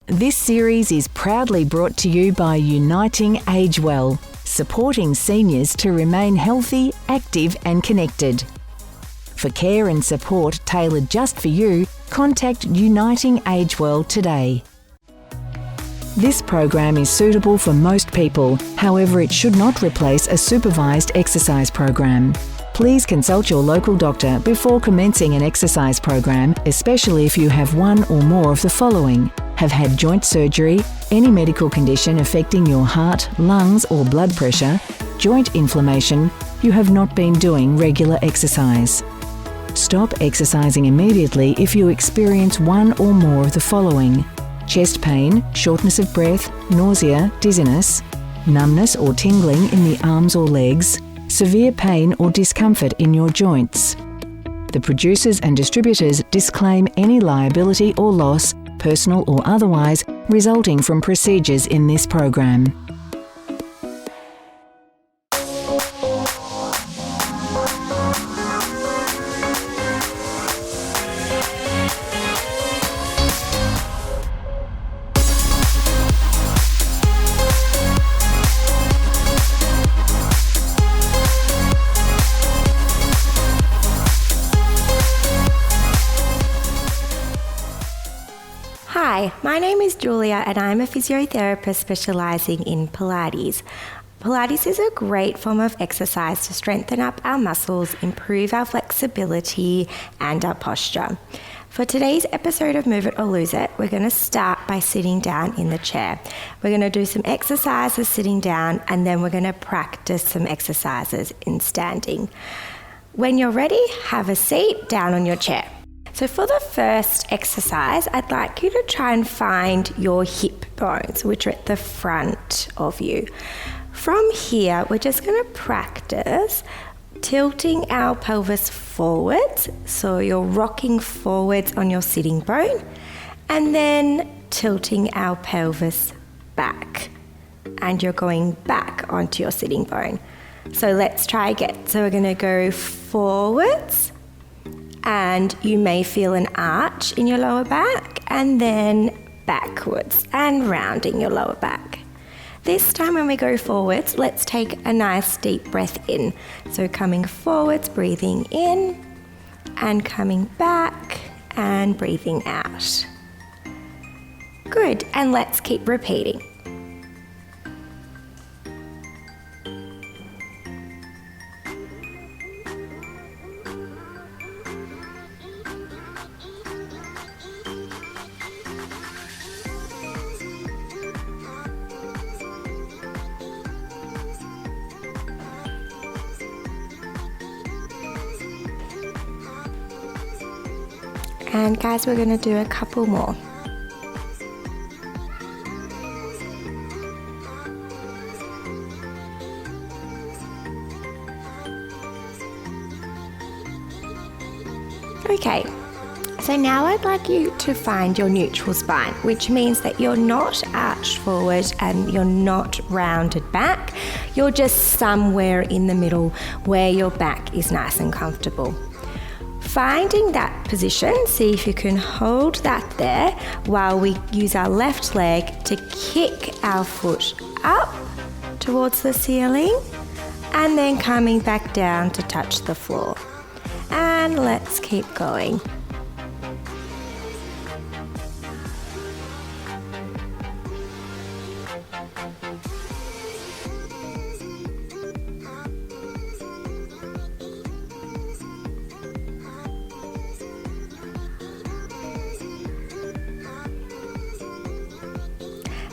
This series is proudly brought to you by Uniting Age Well, supporting seniors to remain healthy, active and connected. For care and support tailored just for you, contact Uniting Age Well today. This program is suitable for most people, however it should not replace a supervised exercise program. Please consult your local doctor before commencing an exercise program, especially if you have one or more of the following: have had joint surgery, any medical condition affecting your heart, lungs or blood pressure, joint inflammation, you have not been doing regular exercise. Stop exercising immediately if you experience one or more of the following: chest pain, shortness of breath, nausea, dizziness, numbness or tingling in the arms or legs, severe pain or discomfort in your joints. The producers and distributors disclaim any liability or loss, personal or otherwise, resulting from procedures in this program. Hi, my name is Julia and I'm a physiotherapist specialising in Pilates. Pilates is a great form of exercise to strengthen up our muscles, improve our flexibility and our posture. For today's episode of Move It or Lose It, we're going to start by sitting down in the chair. We're going to do some exercises sitting down and then we're going to practice some exercises in standing. When you're ready, have a seat down on your chair. So for the first exercise, I'd like you to try and find your hip bones, which are at the front of you. From here, we're just going to practice tilting our pelvis forwards. So you're rocking forwards on your sitting bone and then tilting our pelvis back. And you're going back onto your sitting bone. So let's try again. So we're going to go forwards. And you may feel an arch in your lower back and then backwards and rounding your lower back. This time when we go forwards, let's take a nice deep breath in. So coming forwards, breathing in and coming back and breathing out. Good, and let's keep repeating. And guys, we're going to do a couple more. Okay, so now I'd like you to find your neutral spine, which means that you're not arched forward and you're not rounded back. You're just somewhere in the middle where your back is nice and comfortable. Finding that position, see if you can hold that there while we use our left leg to kick our foot up towards the ceiling and then coming back down to touch the floor. And let's keep going.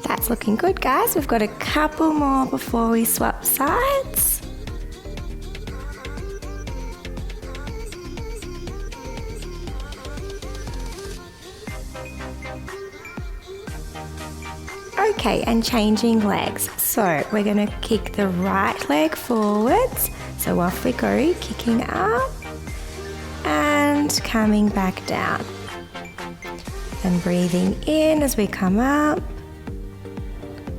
That's looking good, guys. We've got a couple more before we swap sides. Okay, and changing legs. So we're going to kick the right leg forwards. So off we go, kicking up and coming back down. And breathing in as we come up.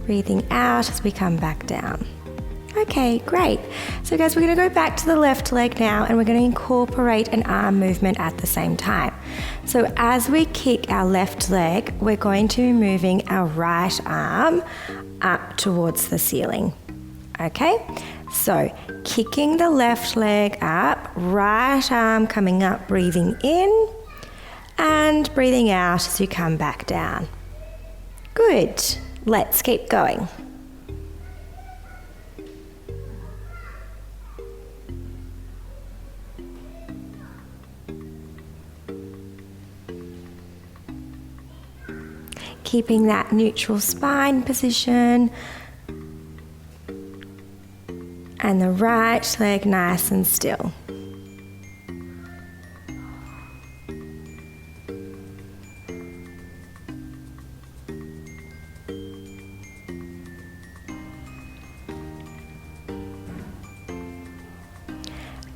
Breathing out as we come back down. Okay, great. So guys, we're going to go back to the left leg now, and we're going to incorporate an arm movement at the same time. So as we kick our left leg, we're going to be moving our right arm up towards the ceiling. Okay, so kicking the left leg up, right arm coming up, breathing in and breathing out as you come back down. Good. Let's keep going. Keeping that neutral spine position and the right leg nice and still.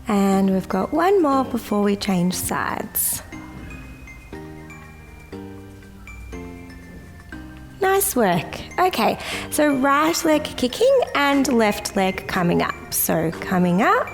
And we've got one more before we change sides. Nice work. Okay, so right leg kicking and left leg coming up. So coming up.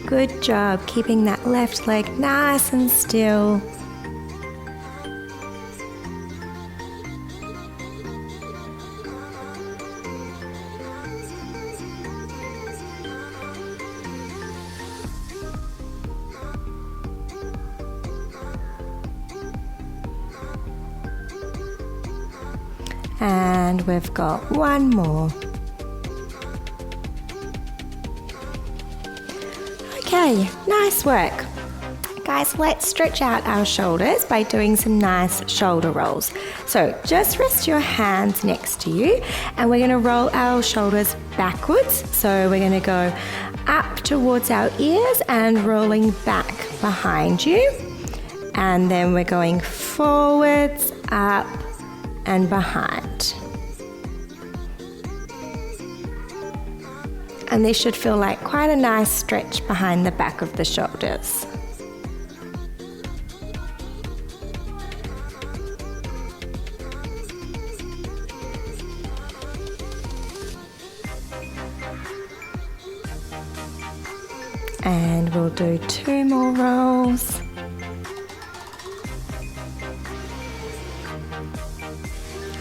Good job, keeping that left leg nice and still. And we've got one more. Okay, nice work. Guys, let's stretch out our shoulders by doing some nice shoulder rolls. So just rest your hands next to you, and we're going to roll our shoulders backwards. So we're going to go up towards our ears and rolling back behind you. And then we're going forwards, up and behind. And this should feel like quite a nice stretch behind the back of the shoulders. And we'll do 2 more rolls.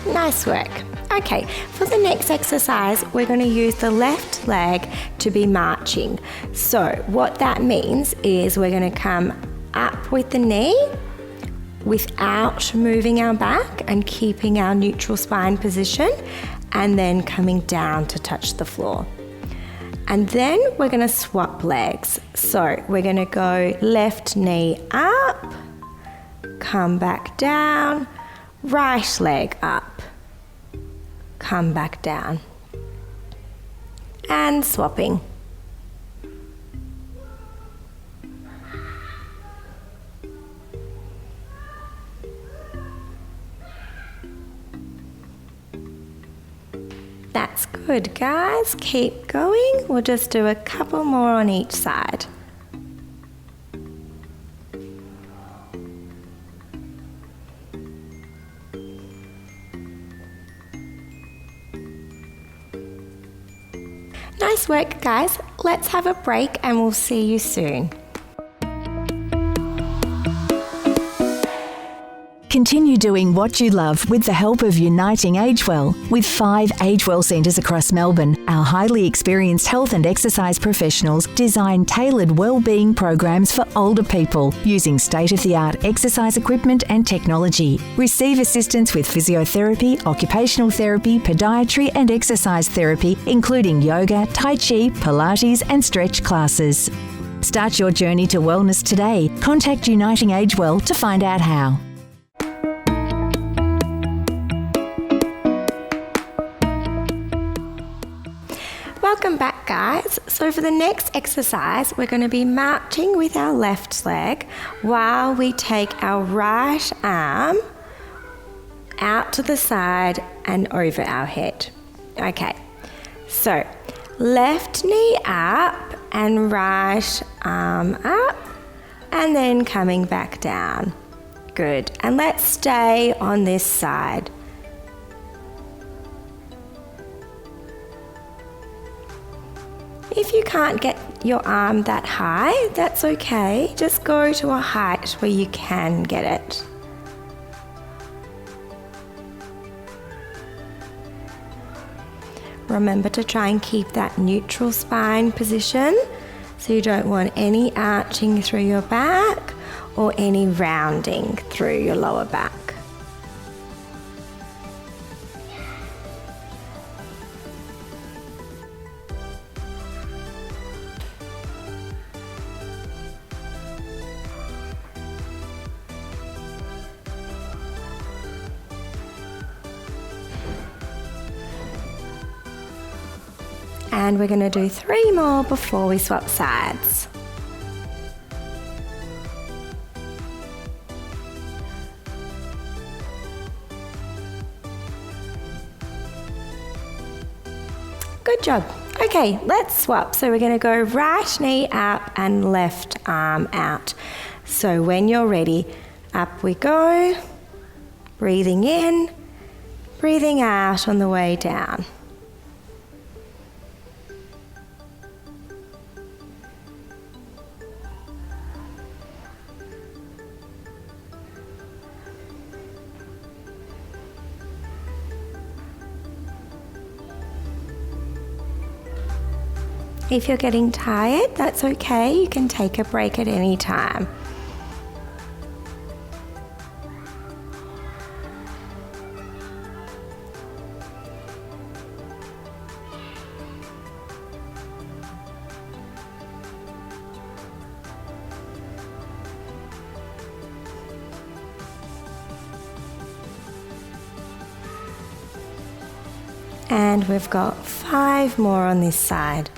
Nice work. Okay, for the next exercise, we're going to use the left leg to be marching. So what that means is we're going to come up with the knee without moving our back and keeping our neutral spine position, and then coming down to touch the floor. And then we're going to swap legs. So we're going to go left knee up, come back down, right leg up, come back down, and swapping. That's good, guys. Keep going. We'll just do a couple more on each side. Nice work, guys. Let's have a break and we'll see you soon. Continue doing what you love with the help of Uniting Agewell. With 5 Agewell centres across Melbourne, our highly experienced health and exercise professionals design tailored wellbeing programs for older people using state-of-the-art exercise equipment and technology. Receive assistance with physiotherapy, occupational therapy, podiatry and exercise therapy, including yoga, tai chi, Pilates and stretch classes. Start your journey to wellness today. Contact Uniting Agewell to find out how. Welcome back, guys. So for the next exercise, we're going to be marching with our left leg while we take our right arm out to the side and over our head. Okay, so left knee up and right arm up, and then coming back down. Good, and let's stay on this side. If you can't get your arm that high, that's okay. Just go to a height where you can get it. Remember to try and keep that neutral spine position, so you don't want any arching through your back or any rounding through your lower back. And we're going to do 3 more before we swap sides. Good job. Okay, let's swap. So we're going to go right knee up and left arm out. So when you're ready, up we go. Breathing in, breathing out on the way down. If you're getting tired, that's okay. You can take a break at any time. And we've got 5 more on this side.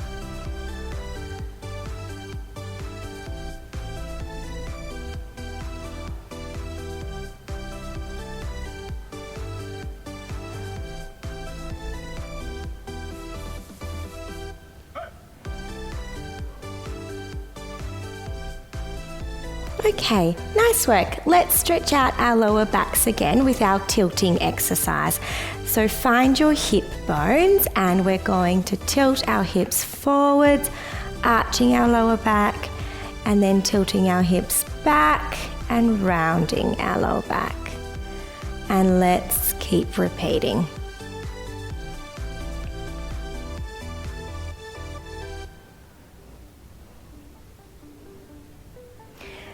Okay, nice work. Let's stretch out our lower backs again with our tilting exercise. So find your hip bones and we're going to tilt our hips forwards, arching our lower back, and then tilting our hips back and rounding our lower back. And let's keep repeating.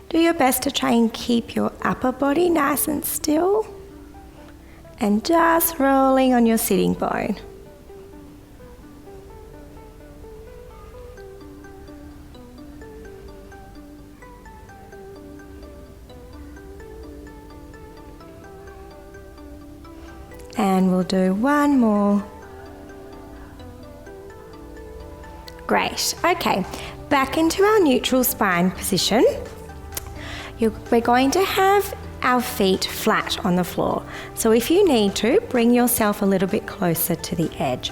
Do your best to try and keep your upper body nice and still and just rolling on your sitting bone. And we'll do 1 more. Great. Okay, back into our neutral spine position. We're going to have our feet flat on the floor. So if you need to, bring yourself a little bit closer to the edge.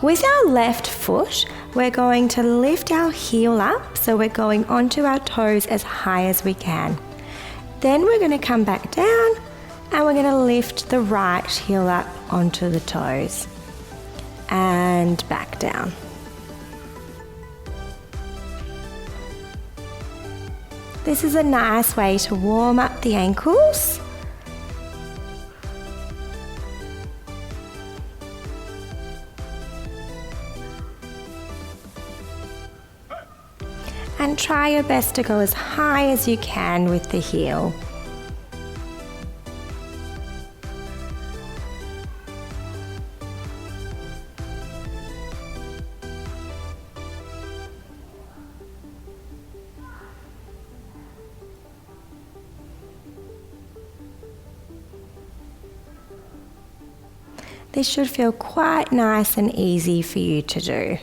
With our left foot, we're going to lift our heel up, so we're going onto our toes as high as we can. Then we're going to come back down and we're going to lift the right heel up onto the toes and back down. This is a nice way to warm up the ankles. And try your best to go as high as you can with the heel. This should feel quite nice and easy for you to do.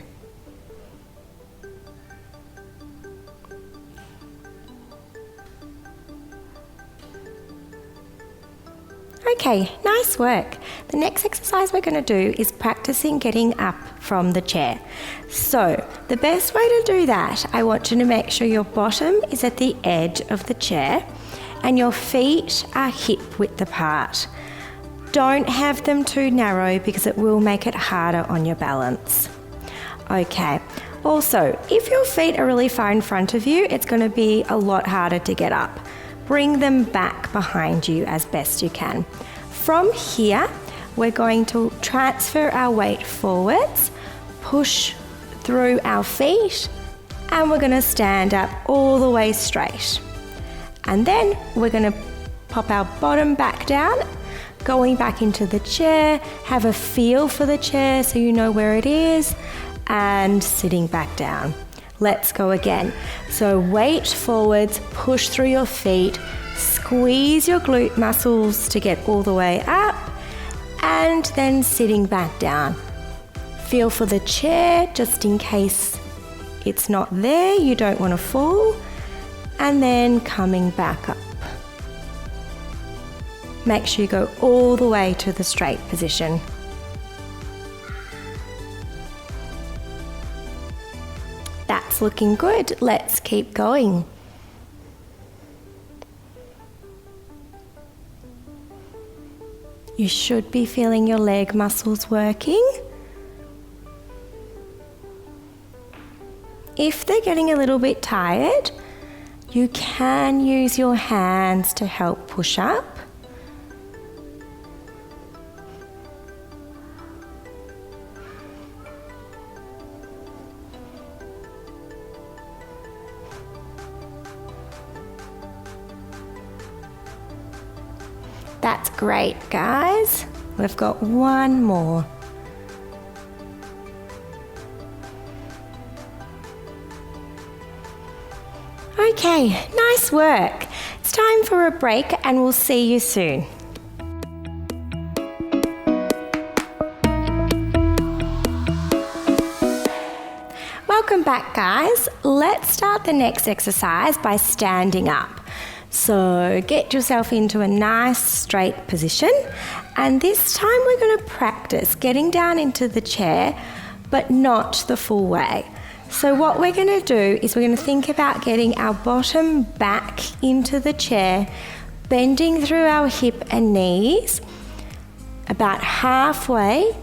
Okay, nice work. The next exercise we're going to do is practicing getting up from the chair. So, the best way to do that, I want you to make sure your bottom is at the edge of the chair and your feet are hip width apart. Don't have them too narrow because it will make it harder on your balance. Okay, also, if your feet are really far in front of you, it's going to be a lot harder to get up. Bring them back behind you as best you can. From here, we're going to transfer our weight forwards, push through our feet, and we're going to stand up all the way straight. And then we're going to pop our bottom back down, going back into the chair, have a feel for the chair so you know where it is, and sitting back down. Let's go again. So weight forwards, push through your feet, squeeze your glute muscles to get all the way up, and then sitting back down. Feel for the chair just in case it's not there, you don't want to fall, and then coming back up. Make sure you go all the way to the straight position. That's looking good. Let's keep going. You should be feeling your leg muscles working. If they're getting a little bit tired, you can use your hands to help push up. That's great, guys. We've got one more. Okay, nice work. It's time for a break and we'll see you soon. Welcome back, guys. Let's start the next exercise by standing up. So get yourself into a nice straight position, and this time we're going to practice getting down into the chair but not the full way. So what we're going to do is we're going to think about getting our bottom back into the chair, bending through our hip and knees about halfway,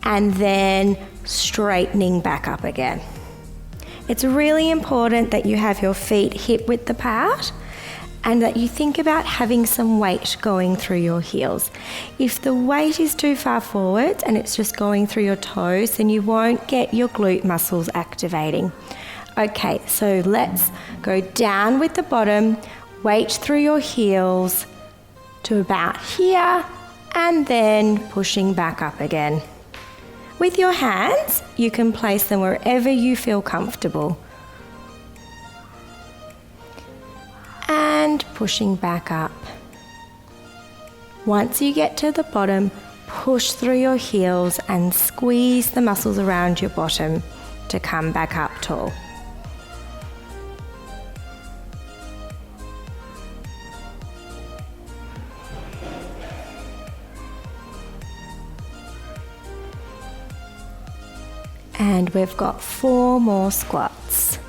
and then straightening back up again. It's really important that you have your feet hip width apart and that you think about having some weight going through your heels. If the weight is too far forward and it's just going through your toes, then you won't get your glute muscles activating. Okay, so let's go down with the bottom, weight through your heels to about here, and then pushing back up again. With your hands, you can place them wherever you feel comfortable. And pushing back up. Once you get to the bottom, push through your heels and squeeze the muscles around your bottom to come back up tall. And we've got 4 more squats.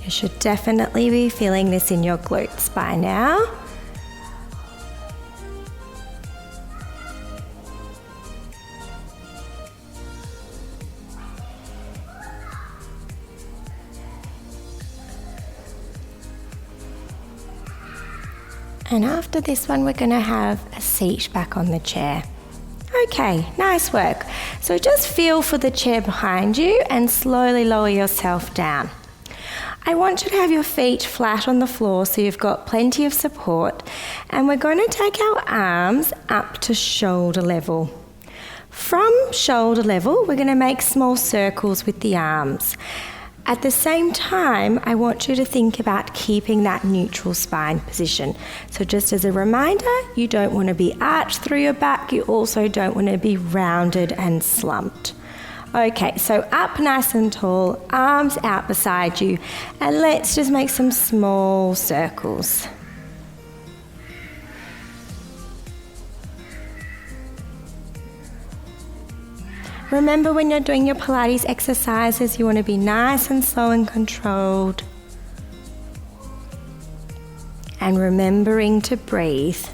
You should definitely be feeling this in your glutes by now. And after this one, we're going to have a seat back on the chair. Okay, nice work. So just feel for the chair behind you and slowly lower yourself down. I want you to have your feet flat on the floor so you've got plenty of support, and we're going to take our arms up to shoulder level. From shoulder level, we're going to make small circles with the arms. At the same time, I want you to think about keeping that neutral spine position. So just as a reminder, you don't want to be arched through your back, you also don't want to be rounded and slumped. Okay, so up nice and tall, arms out beside you, and let's just make some small circles. Remember, when you're doing your Pilates exercises, you want to be nice and slow and controlled. And remembering to breathe.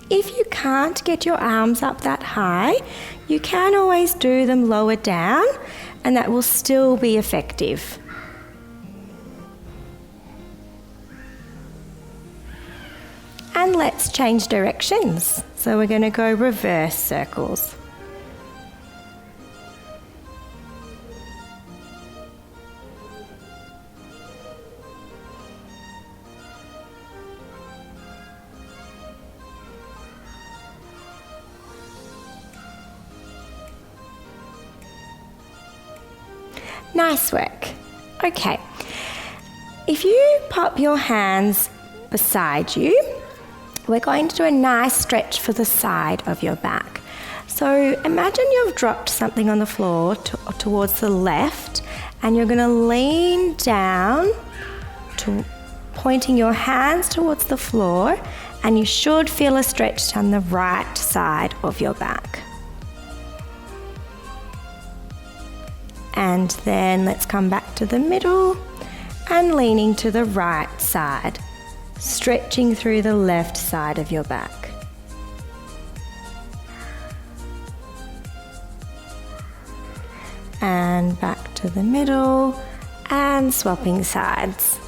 If you can't get your arms up that high, you can always do them lower down, and that will still be effective. And let's change directions. So we're going to go reverse circles. Nice work. Okay, if you pop your hands beside you, we're going to do a nice stretch for the side of your back. So imagine you've dropped something on the floor towards the left, and you're going to lean down, pointing your hands towards the floor, and you should feel a stretch down the right side of your back. And then let's come back to the middle and leaning to the right side, stretching through the left side of your back. And back to the middle and swapping sides.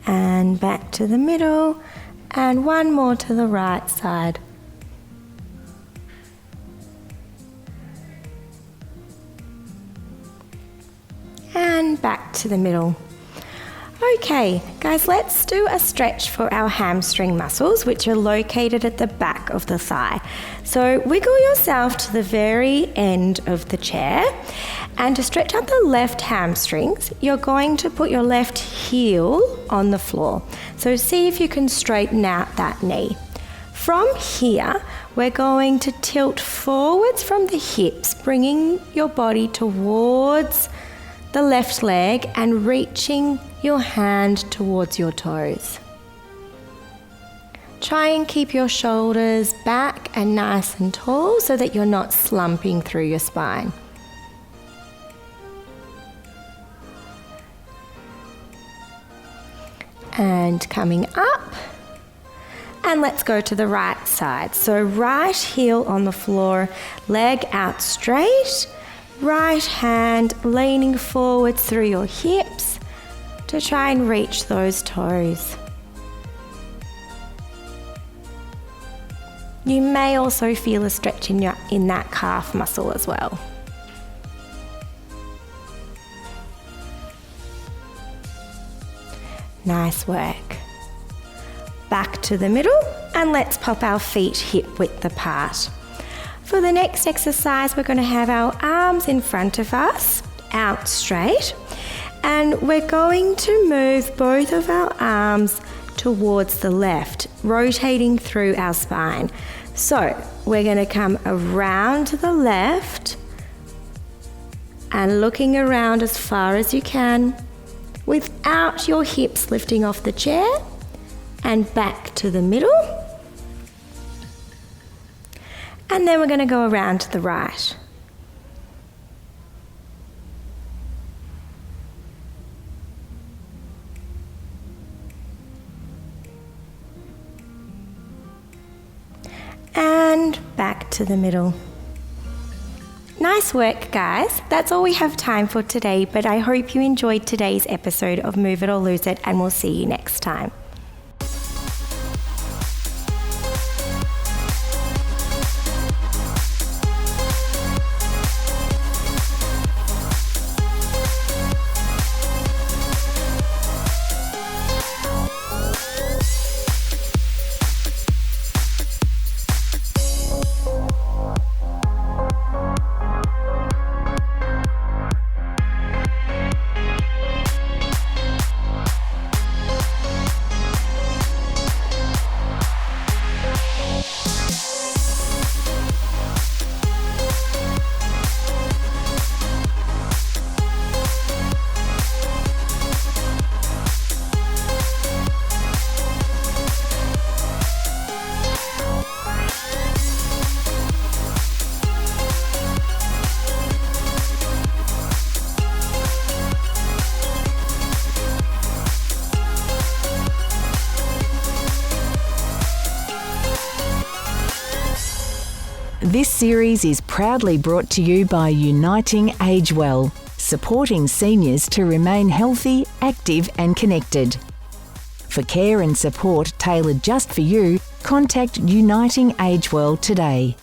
And back to the middle and one more to the right side. And back to the middle. Okay, guys, let's do a stretch for our hamstring muscles, which are located at the back of the thigh. So wiggle yourself to the very end of the chair, and to stretch out the left hamstrings, you're going to put your left heel on the floor. So see if you can straighten out that knee. From here, we're going to tilt forwards from the hips, bringing your body towards the left leg and reaching your hand towards your toes. Try and keep your shoulders back and nice and tall so that you're not slumping through your spine. And coming up, and let's go to the right side. So right heel on the floor, leg out straight, right hand leaning forward through your hips to try and reach those toes. You may also feel a stretch in that calf muscle as well. Nice work. Back to the middle, and let's pop our feet hip width apart. For the next exercise, we're going to have our arms in front of us, out straight, and we're going to move both of our arms towards the left, rotating through our spine. So we're going to come around to the left and looking around as far as you can without your hips lifting off the chair, and back to the middle. And then we're going to go around to the right. And back to the middle. Nice work, guys. That's all we have time for today, but I hope you enjoyed today's episode of Move It or Lose It, and we'll see you next time. This series is proudly brought to you by Uniting Age Well, supporting seniors to remain healthy, active and connected. For care and support tailored just for you, contact Uniting Age Well today.